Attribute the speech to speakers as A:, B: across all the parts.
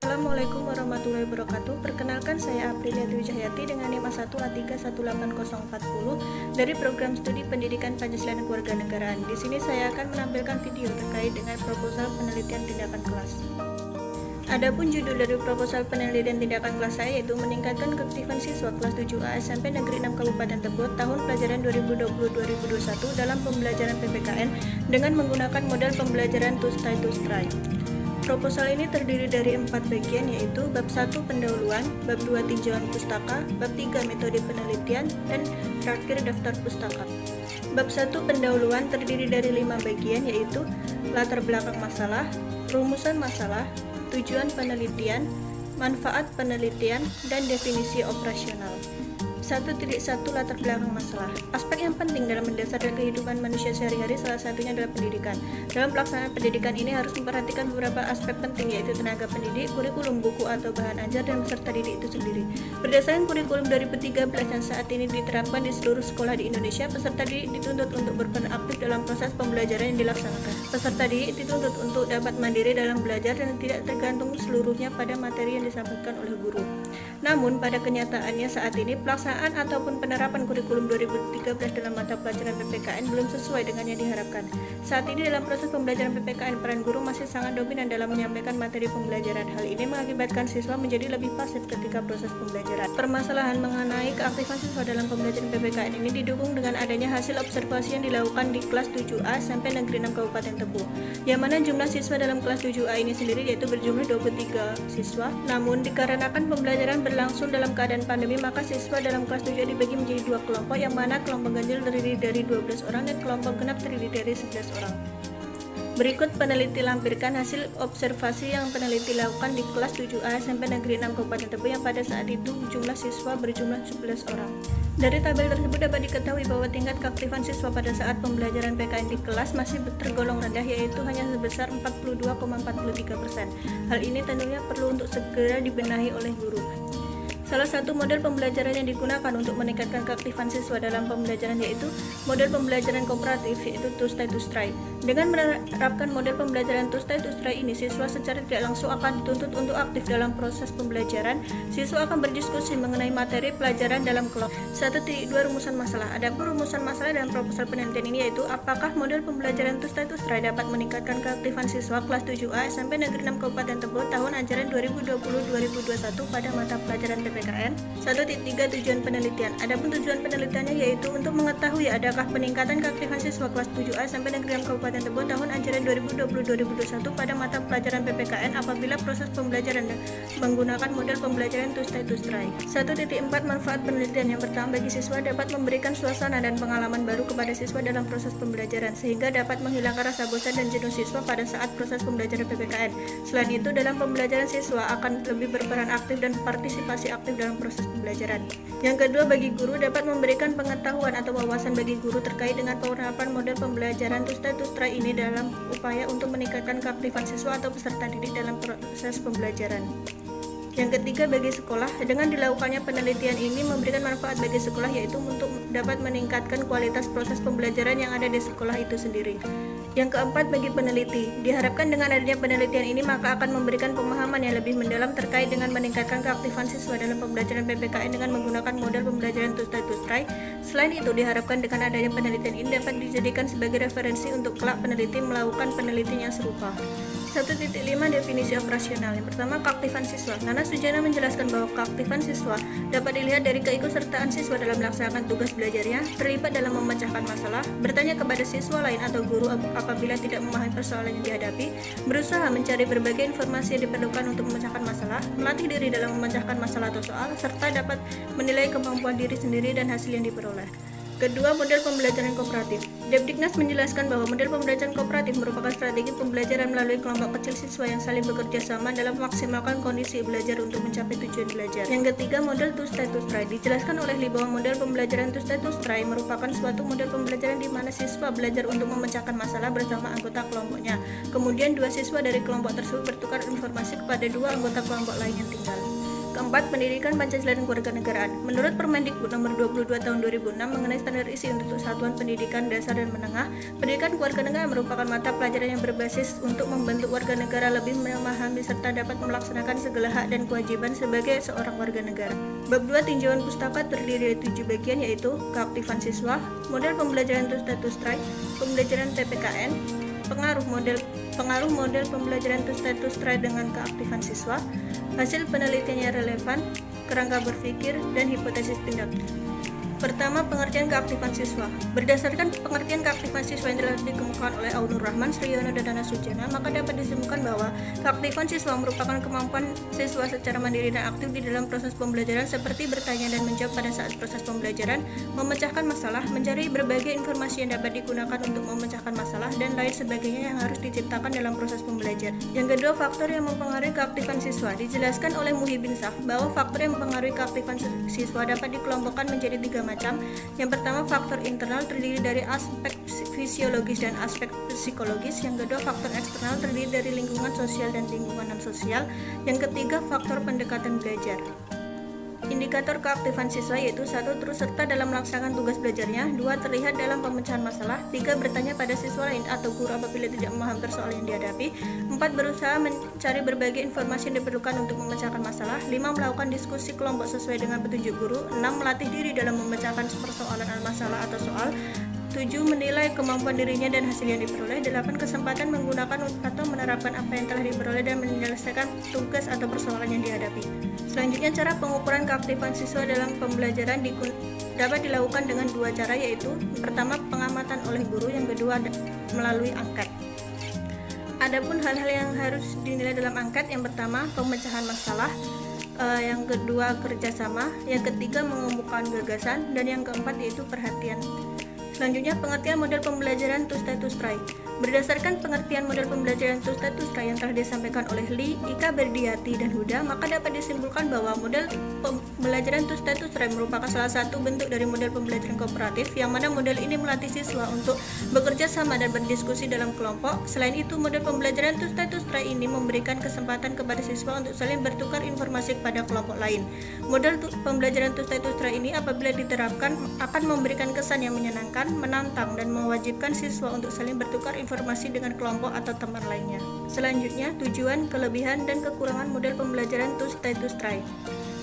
A: Assalamualaikum warahmatullahi wabarakatuh. Perkenalkan, saya Aprilia Dwi Cahyati dengan NIM A1A3180840 dari Program Studi Pendidikan Pancasila dan Kewarganegaraan. Di sini saya akan menampilkan video terkait dengan proposal penelitian tindakan kelas. Adapun judul dari proposal penelitian tindakan kelas saya yaitu meningkatkan keaktifan siswa kelas 7A SMP Negeri 6 Kabupaten Tebo tahun pelajaran 2020-2021 dalam pembelajaran PPKN dengan menggunakan model pembelajaran to study to try. Proposal ini terdiri dari 4 bagian, yaitu bab 1 pendahuluan, bab 2 tinjauan pustaka, bab 3 metode penelitian, dan terakhir daftar pustaka. Bab 1 pendahuluan terdiri dari 5 bagian, yaitu latar belakang masalah, rumusan masalah, tujuan penelitian, manfaat penelitian, dan definisi operasional. 1.1 Latar belakang masalah. Aspek yang penting dalam mendasarkan kehidupan manusia sehari-hari salah satunya adalah pendidikan. Dalam pelaksanaan pendidikan ini harus memperhatikan beberapa aspek penting, yaitu tenaga pendidik, kurikulum, buku atau bahan ajar, dan peserta didik itu sendiri. Berdasarkan kurikulum 2013 yang saat ini diterapkan di seluruh sekolah di Indonesia, peserta didik dituntut untuk berperan aktif dalam proses pembelajaran yang dilaksanakan. Peserta didik dituntut untuk dapat mandiri dalam belajar dan tidak tergantung seluruhnya pada materi yang disampaikan oleh guru. Namun, pada kenyataannya saat ini pelaksanaan ataupun penerapan kurikulum 2013 dalam mata pelajaran PPKN belum sesuai dengan yang diharapkan. Saat ini dalam proses pembelajaran PPKN, peran guru masih sangat dominan dalam menyampaikan materi pembelajaran. Hal ini mengakibatkan siswa menjadi lebih pasif ketika proses pembelajaran. Permasalahan mengenai keaktifan siswa dalam pembelajaran PPKN ini didukung dengan adanya hasil observasi yang dilakukan di kelas 7A sampai Negeri 6 Kabupaten Tebo, yang mana jumlah siswa dalam kelas 7A ini sendiri yaitu berjumlah 23 siswa. Namun dikarenakan pembelajaran berlangsung dalam keadaan pandemi, maka siswa dalam kelas 7 dibagi menjadi 2 kelompok, yang mana kelompok ganjil terdiri dari 12 orang dan kelompok genap terdiri dari 11 orang. Berikut peneliti lampirkan hasil observasi yang peneliti lakukan di kelas 7A SMP Negeri 6 Kabupaten Tebo yang pada saat itu jumlah siswa berjumlah 11 orang. Dari tabel tersebut dapat diketahui bahwa tingkat keaktifan siswa pada saat pembelajaran PKN di kelas masih tergolong rendah, yaitu hanya sebesar 42,43%. Hal ini tentunya perlu untuk segera dibenahi oleh guru. Salah satu model pembelajaran yang digunakan untuk meningkatkan keaktifan siswa dalam pembelajaran yaitu model pembelajaran kooperatif, yaitu to study to try. Dengan menerapkan model pembelajaran to study to try ini, siswa secara tidak langsung akan dituntut untuk aktif dalam proses pembelajaran. Siswa akan berdiskusi mengenai materi pelajaran dalam kelompok. 1.2 Rumusan masalah. Adapun rumusan masalah dalam proposal penelitian ini yaitu apakah model pembelajaran to study to try dapat meningkatkan keaktifan siswa kelas 7A SMP Negeri 6 Kabupaten Tebo tahun ajaran 2020-2021 pada mata pelajaran PPKN. 1.3 Tujuan penelitian. Adapun tujuan penelitiannya yaitu untuk mengetahui adakah peningkatan keaktifan siswa kelas 7A sampai Negeri 6 Kabupaten Tebo tahun ajaran 2020-2021 pada mata pelajaran PPKN apabila proses pembelajaran menggunakan model pembelajaran to study to try. 1.4 Manfaat penelitian. Yang pertama, bagi siswa dapat memberikan suasana dan pengalaman baru kepada siswa dalam proses pembelajaran sehingga dapat menghilangkan rasa bosan dan jenuh siswa pada saat proses pembelajaran PPKN. Selain itu, dalam pembelajaran siswa akan lebih berperan aktif dan partisipasi aktif dalam proses pembelajaran. Yang kedua, bagi guru dapat memberikan pengetahuan atau wawasan bagi guru terkait dengan penerapan model pembelajaran to study to try ini dalam upaya untuk meningkatkan keaktifan siswa atau peserta didik dalam proses pembelajaran. Yang ketiga, bagi sekolah, dengan dilakukannya penelitian ini memberikan manfaat bagi sekolah yaitu untuk dapat meningkatkan kualitas proses pembelajaran yang ada di sekolah itu sendiri. Yang keempat, bagi peneliti, diharapkan dengan adanya penelitian ini maka akan memberikan pemahaman yang lebih mendalam terkait dengan meningkatkan keaktifan siswa dalam pembelajaran PPKN dengan menggunakan model pembelajaran to study to try. Selain itu, diharapkan dengan adanya penelitian ini dapat dijadikan sebagai referensi untuk kelak peneliti melakukan penelitian yang serupa. 1.5 Definisi operasional. Yang pertama, keaktifan siswa. Nana Sujana menjelaskan bahwa keaktifan siswa dapat dilihat dari keikutsertaan siswa dalam melaksanakan tugas belajarnya, terlibat dalam memecahkan masalah, bertanya kepada siswa lain atau guru apabila tidak memahami persoalan yang dihadapi, berusaha mencari berbagai informasi yang diperlukan untuk memecahkan masalah, melatih diri dalam memecahkan masalah atau soal, serta dapat menilai kemampuan diri sendiri dan hasil yang diperoleh. Kedua, model pembelajaran kooperatif. Depdiknas menjelaskan bahwa model pembelajaran kooperatif merupakan strategi pembelajaran melalui kelompok kecil siswa yang saling bekerja sama dalam memaksimalkan kondisi belajar untuk mencapai tujuan belajar. Yang ketiga, model to study to try. Dijelaskan oleh Lee bahwa model pembelajaran to study to try merupakan suatu model pembelajaran di mana siswa belajar untuk memecahkan masalah bersama anggota kelompoknya. Kemudian dua siswa dari kelompok tersebut bertukar informasi kepada dua anggota kelompok lain yang tinggal. Keempat, pendidikan Pancasila dan Kewarganegaraan. Menurut Permendikbud nomor 22 tahun 2006 mengenai standar isi untuk satuan pendidikan dasar dan menengah, pendidikan kewarganegaraan merupakan mata pelajaran yang berbasis untuk membentuk warga negara lebih memahami serta dapat melaksanakan segala hak dan kewajiban sebagai seorang warga negara. Bab 2 tinjauan pustaka terdiri dari 7 bagian, yaitu keaktifan siswa, model pembelajaran status strike, pembelajaran PPKN, pengaruh model pembelajaran status strike dengan keaktifan siswa, hasil penelitiannya relevan, kerangka berpikir, dan hipotesis tindak. Pertama, pengertian keaktifan siswa. Berdasarkan pengertian keaktifan siswa yang telah dikemukakan oleh Aunur Rahman, Sriyono, dan Dana Sujana, maka dapat disimpulkan bahwa keaktifan siswa merupakan kemampuan siswa secara mandiri dan aktif di dalam proses pembelajaran seperti bertanya dan menjawab pada saat proses pembelajaran, memecahkan masalah, mencari berbagai informasi yang dapat digunakan untuk memecahkan masalah, dan lain sebagainya yang harus diciptakan dalam proses pembelajaran. Yang kedua, faktor yang mempengaruhi keaktifan siswa. Dijelaskan oleh Muhyiddin Shah bahwa faktor yang mempengaruhi keaktifan siswa dapat dikelompokkan menjadi 3 macam. Yang pertama, faktor internal terdiri dari aspek fisiologis dan aspek psikologis. Yang kedua, faktor eksternal terdiri dari lingkungan sosial dan lingkungan non-sosial. Yang ketiga, faktor pendekatan belajar. Indikator keaktifan siswa yaitu 1. Terus serta dalam melaksanakan tugas belajarnya, 2. Terlihat dalam pemecahan masalah, 3. Bertanya pada siswa lain atau guru apabila tidak memahami persoalan yang dihadapi, 4. Berusaha mencari berbagai informasi yang diperlukan untuk memecahkan masalah, 5. Melakukan diskusi kelompok sesuai dengan petunjuk guru, 6. Melatih diri dalam memecahkan persoalan masalah atau soal, 7. Menilai kemampuan dirinya dan hasil yang diperoleh, 8. Kesempatan menggunakan atau menerapkan apa yang telah diperoleh dan menyelesaikan tugas atau persoalan yang dihadapi. Selanjutnya, cara pengukuran keaktifan siswa dalam pembelajaran dapat dilakukan dengan 2 cara, yaitu pertama, pengamatan oleh guru, yang kedua melalui angket. Adapun hal-hal yang harus dinilai dalam angket, yang pertama pemecahan masalah, yang kedua kerjasama, yang ketiga mengemukakan gagasan, dan yang keempat yaitu perhatian. Selanjutnya, pengertian model pembelajaran status try. Berdasarkan pengertian model pembelajaran status try yang telah disampaikan oleh Lee, Ika Berdiati, dan Huda, maka dapat disimpulkan bahwa model pembelajaran status try merupakan salah satu bentuk dari model pembelajaran kooperatif, yang mana model ini melatih siswa untuk bekerja sama dan berdiskusi dalam kelompok. Selain itu, model pembelajaran status try ini memberikan kesempatan kepada siswa untuk saling bertukar informasi kepada kelompok lain. Model pembelajaran status try ini apabila diterapkan akan memberikan kesan yang menyenangkan, menantang, dan mewajibkan siswa untuk saling bertukar informasi dengan kelompok atau teman lainnya. Selanjutnya, tujuan, kelebihan, dan kekurangan model pembelajaran status try.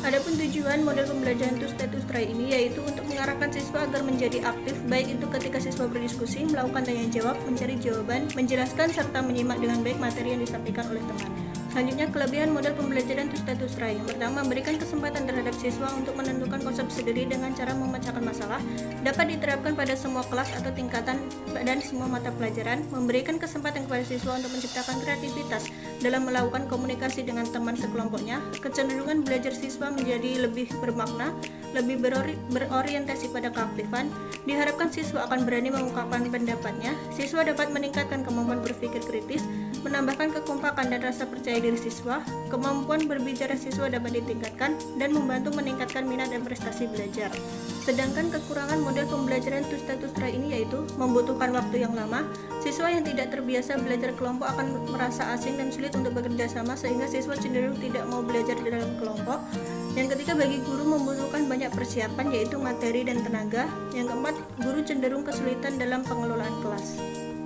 A: Adapun tujuan model pembelajaran status try ini yaitu untuk mengarahkan siswa agar menjadi aktif, baik itu ketika siswa berdiskusi, melakukan tanya jawab, mencari jawaban, menjelaskan, serta menyimak dengan baik materi yang disampaikan oleh teman. Selanjutnya, kelebihan model pembelajaran status try. Yang pertama, memberikan kesempatan terhadap siswa untuk menentukan konsep sendiri dengan cara memecahkan masalah, dapat diterapkan pada semua kelas atau tingkatan dan semua mata pelajaran, memberikan kesempatan kepada siswa untuk menciptakan kreativitas dalam melakukan komunikasi dengan teman sekelompoknya, kecenderungan belajar siswa menjadi lebih bermakna, lebih berorientasi pada keaktifan, diharapkan siswa akan berani mengungkapkan pendapatnya, siswa dapat meningkatkan kemampuan berpikir kritis, menambahkan kekompakan dan rasa percaya diri siswa, kemampuan berbicara siswa dapat ditingkatkan, dan membantu meningkatkan minat dan prestasi belajar. Sedangkan kekurangan model pembelajaran status try ini yaitu membutuhkan waktu yang lama, siswa yang tidak terbiasa belajar kelompok akan merasa asing dan sulit untuk bekerja sama sehingga siswa cenderung tidak mau belajar di dalam kelompok. Yang ketiga, bagi guru membutuhkan banyak persiapan yaitu materi dan tenaga. Yang keempat, guru cenderung kesulitan dalam pengelolaan kelas.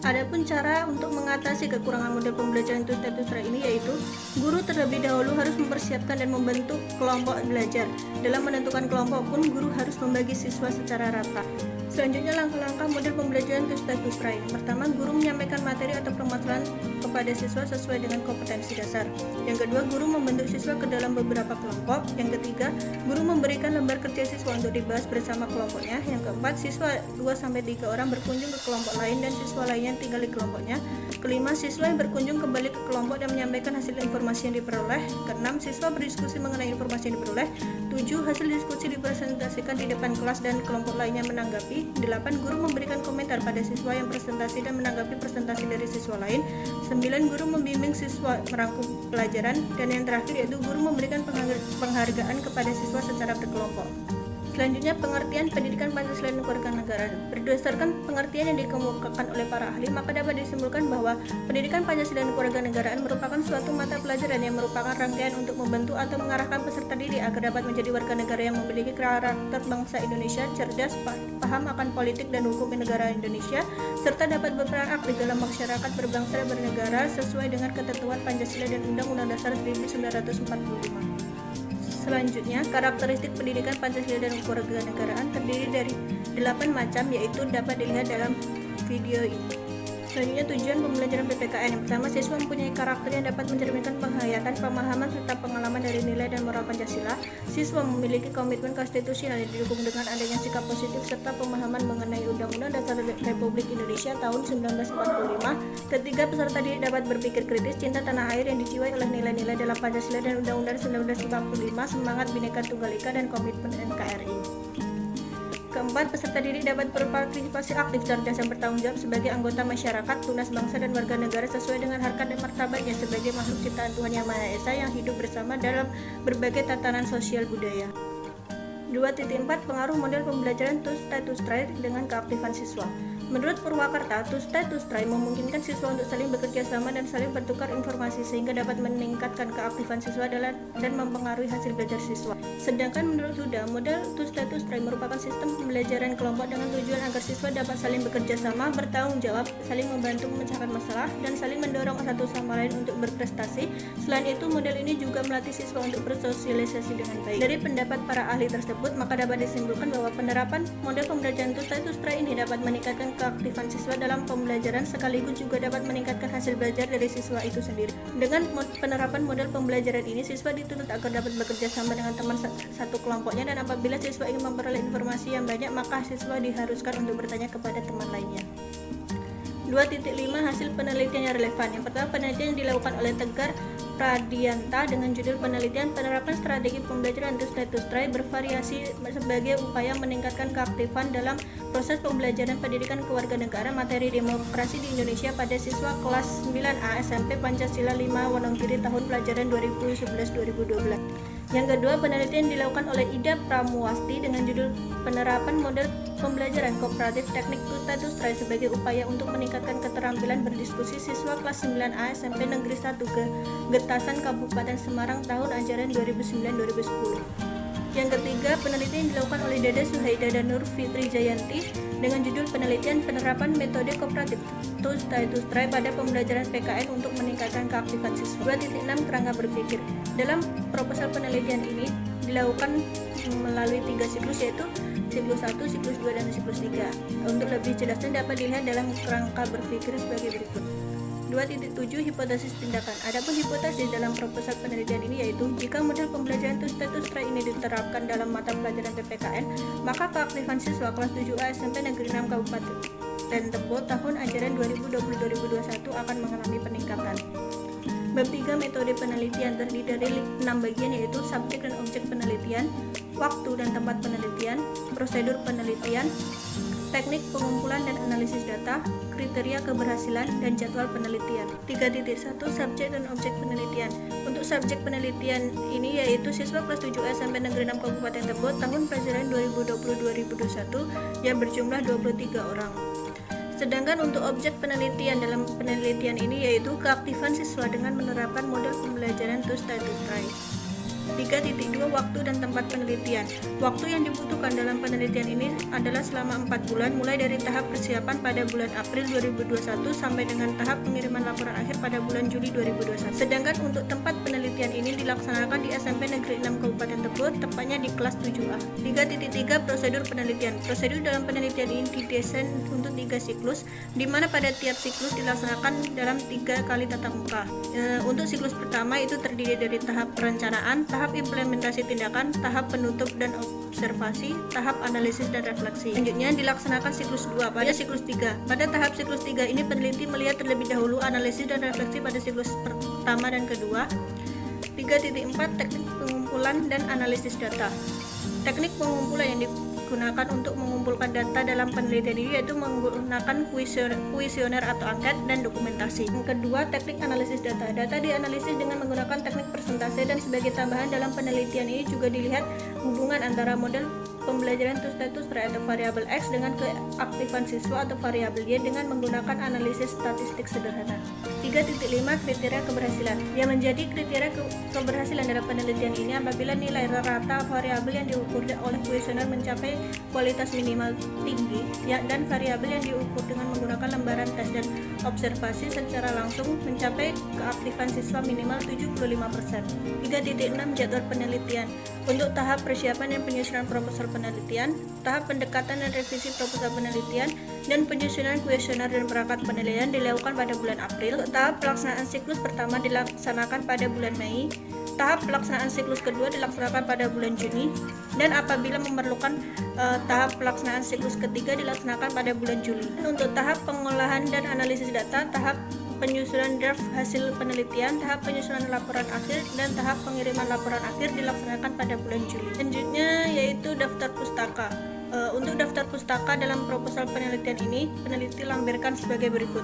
A: Adapun cara untuk mengatasi kekurangan model pembelajaran status try ini yaitu guru terlebih dahulu harus mempersiapkan dan membentuk kelompok belajar. Dalam menentukan kelompok pun guru harus membagi siswa secara rata. Selanjutnya, langkah-langkah model pembelajaran status try. Pertama, guru menyampaikan materi atau permasalahan kepada siswa sesuai dengan kompetensi dasar. Yang kedua, guru membentuk siswa ke dalam beberapa kelompok. Yang ketiga, guru memberikan lembar kerja siswa untuk dibahas bersama kelompoknya. Yang keempat, siswa 2-3 orang berkunjung ke kelompok lain dan siswa lainnya tinggal di kelompoknya. Kelima, siswa yang berkunjung kembali ke kelompok dan menyampaikan hasil informasi yang diperoleh. Keenam, siswa berdiskusi mengenai informasi yang diperoleh. 7. Hasil diskusi dipresentasikan di depan kelas dan kelompok lainnya menanggapi. 8. Guru memberikan komentar pada siswa yang presentasi dan menanggapi presentasi dari siswa lain. 9. Guru membimbing siswa merangkum pelajaran. Dan yang terakhir yaitu guru memberikan penghargaan kepada siswa secara berkelompok. Selanjutnya, pengertian pendidikan Pancasila dan kewarganegaraan. Berdasarkan pengertian yang dikemukakan oleh para ahli, maka dapat disimpulkan bahwa pendidikan Pancasila dan kewarganegaraan merupakan suatu mata pelajaran yang merupakan rangkaian untuk membentuk atau mengarahkan peserta didik agar dapat menjadi warga negara yang memiliki karakter bangsa Indonesia, cerdas, paham akan politik dan hukum negara Indonesia, serta dapat berperan aktif dalam masyarakat berbangsa dan bernegara sesuai dengan ketentuan Pancasila dan Undang-Undang Dasar 1945. Selanjutnya, karakteristik pendidikan Pancasila dan kewarganegaraan terdiri dari 8 macam, yaitu dapat dilihat dalam video ini. Selanjutnya, tujuan pembelajaran PPKN. Yang pertama, siswa mempunyai karakter yang dapat mencerminkan penghayatan, pemahaman, serta pengalaman dari nilai dan moral Pancasila. Siswa memiliki komitmen konstitusional yang didukung dengan adanya sikap positif serta pemahaman mengenai Undang-Undang Dasar Republik Indonesia tahun 1945. Ketiga, peserta didik dapat berpikir kritis, cinta tanah air yang dijiwai oleh nilai-nilai dalam Pancasila dan Undang-Undang 1945, semangat Bhinneka Tunggal Ika, dan komitmen NKRI. Keempat, peserta didik dapat berpartisipasi aktif, cerdas, dan bertanggung jawab sebagai anggota masyarakat, tunas bangsa dan warga negara sesuai dengan harkat dan martabatnya sebagai makhluk ciptaan Tuhan Yang Maha Esa yang hidup bersama dalam berbagai tatanan sosial budaya. 2.4 Pengaruh model pembelajaran Tustai-Tustrai dengan keaktifan siswa. Menurut Purwakarta, Tustai-Tustrai memungkinkan siswa untuk saling bekerja sama dan saling bertukar informasi sehingga dapat meningkatkan keaktifan siswa dan mempengaruhi hasil belajar siswa. Sedangkan menurut Huda, model Tustai-Tustrai merupakan sistem pembelajaran kelompok dengan tujuan agar siswa dapat saling bekerja sama, bertanggung jawab, saling membantu memecahkan masalah, dan saling mendorong satu sama lain untuk berprestasi. Selain itu, model ini juga melatih siswa untuk bersosialisasi dengan baik. Dari pendapat para ahli tersebut, maka dapat disimpulkan bahwa penerapan model pembelajaran Tustai-Tustrai ini dapat meningkatkan keaktifan siswa dalam pembelajaran sekaligus juga dapat meningkatkan hasil belajar dari siswa itu sendiri. Dengan penerapan model pembelajaran ini, siswa dituntut agar dapat bekerja sama dengan teman satu kelompoknya, dan apabila siswa ingin memperoleh informasi yang banyak, maka siswa diharuskan untuk bertanya kepada teman lainnya. 2.5 Hasil penelitian yang relevan. Yang pertama, penelitian yang dilakukan oleh Tegar Pradianta dengan judul penelitian penerapan strategi pembelajaran Tustai-Tustrai bervariasi sebagai upaya meningkatkan keaktifan dalam proses pembelajaran pendidikan kewarganegaraan materi demokrasi di Indonesia pada siswa kelas 9A SMP Pancasila 5 Wonogiri tahun pelajaran 2011-2012. Yang kedua, penelitian dilakukan oleh Ida Pramuwasti dengan judul penerapan model pembelajaran kooperatif teknik Tustai-Tustrai sebagai upaya untuk meningkatkan keterampilan berdiskusi siswa kelas 9A SMP Negeri 1 Getasan Kabupaten Semarang tahun ajaran 2009-2010. Yang ketiga, penelitian dilakukan oleh Dada Suhaida dan Nur Fitri Jayanti dengan judul penelitian penerapan metode kooperatif Tustai-Tustrai pada pembelajaran PKN untuk meningkatkan keaktifan siswa. 2.6 Kerangka berpikir. Dalam proposal penelitian ini dilakukan melalui 3 siklus, yaitu siklus 1, siklus 2, dan siklus 3. Untuk lebih jelasnya dapat dilihat dalam kerangka berpikir sebagai berikut. 2.7 Hipotesis tindakan. Adapun hipotesis dalam proposal penelitian ini yaitu jika model pembelajaran Tustai-Tustrai ini diterapkan dalam mata pelajaran PPKN, maka keaktifan siswa kelas 7A SMP Negeri 6 Kabupaten Tebo tahun ajaran 2020-2021 akan mengalami peningkatan. Bab 3 Metode penelitian terdiri dari 6 bagian, yaitu subjek dan objek penelitian, waktu dan tempat penelitian, prosedur penelitian, teknik pengumpulan dan analisis data, kriteria keberhasilan, dan jadwal penelitian. 3.1 Subjek dan objek penelitian. Untuk subjek penelitian ini yaitu siswa kelas 7 SMP Negeri 6 Kabupaten Tebo tahun pelajaran 2020-2021 yang berjumlah 23 orang. Sedangkan untuk objek penelitian dalam penelitian ini yaitu keaktifan siswa dengan menerapkan model pembelajaran Tustai-Tustrai. 3.2 Waktu dan tempat penelitian. Waktu yang dibutuhkan dalam penelitian ini adalah selama 4 bulan, mulai dari tahap persiapan pada bulan April 2021 sampai dengan tahap pengiriman laporan akhir pada bulan Juli 2021. Sedangkan untuk tempat penelitian ini dilaksanakan di SMP Negeri 6 Kabupaten Tebo, tepatnya di kelas 7A. 3.3 Prosedur penelitian. Prosedur dalam penelitian ini didesain untuk 3 siklus, di mana pada tiap siklus dilaksanakan dalam 3 kali tatap muka. Untuk siklus pertama itu terdiri dari tahap perencanaan, tahap implementasi tindakan, tahap penutup dan observasi, tahap analisis dan refleksi. Selanjutnya dilaksanakan siklus 2 pada siklus 3. Pada tahap siklus 3 ini peneliti melihat terlebih dahulu analisis dan refleksi pada siklus pertama dan kedua. 3.4 Teknik pengumpulan dan analisis data. Teknik pengumpulan yang digunakan untuk mengumpulkan data dalam penelitian ini yaitu menggunakan kuesioner atau angket dan dokumentasi. Yang kedua, teknik analisis data. Data dianalisis dengan menggunakan teknik persentase, dan sebagai tambahan dalam penelitian ini juga dilihat hubungan antara model pembelajaran to status trait atau variabel X dengan keaktifan siswa atau variabel Y dengan menggunakan analisis statistik sederhana. 3.5 Kriteria keberhasilan. Yang menjadi kriteria keberhasilan dalam penelitian ini apabila nilai rata variabel yang diukur oleh kuesioner mencapai kualitas minimal tinggi dan variabel yang diukur dengan menggunakan lembaran tes dan observasi secara langsung mencapai keaktifan siswa minimal 75%. 3.6 Jadwal penelitian. Untuk tahap persiapan dan penyusunan proposal penelitian, tahap pendekatan dan revisi proposal penelitian, dan penyusunan kuesioner dan perangkat penilaian dilakukan pada bulan April. Tahap pelaksanaan siklus pertama dilaksanakan pada bulan Mei. Tahap pelaksanaan siklus kedua dilaksanakan pada bulan Juni, dan apabila memerlukan tahap pelaksanaan siklus ketiga dilaksanakan pada bulan Juli. Untuk tahap pengolahan dan analisis data, tahap penyusunan draft hasil penelitian, tahap penyusunan laporan akhir, dan tahap pengiriman laporan akhir dilaksanakan pada bulan Juli. Selanjutnya yaitu daftar pustaka. Untuk daftar pustaka dalam proposal penelitian ini, peneliti lampirkan sebagai berikut.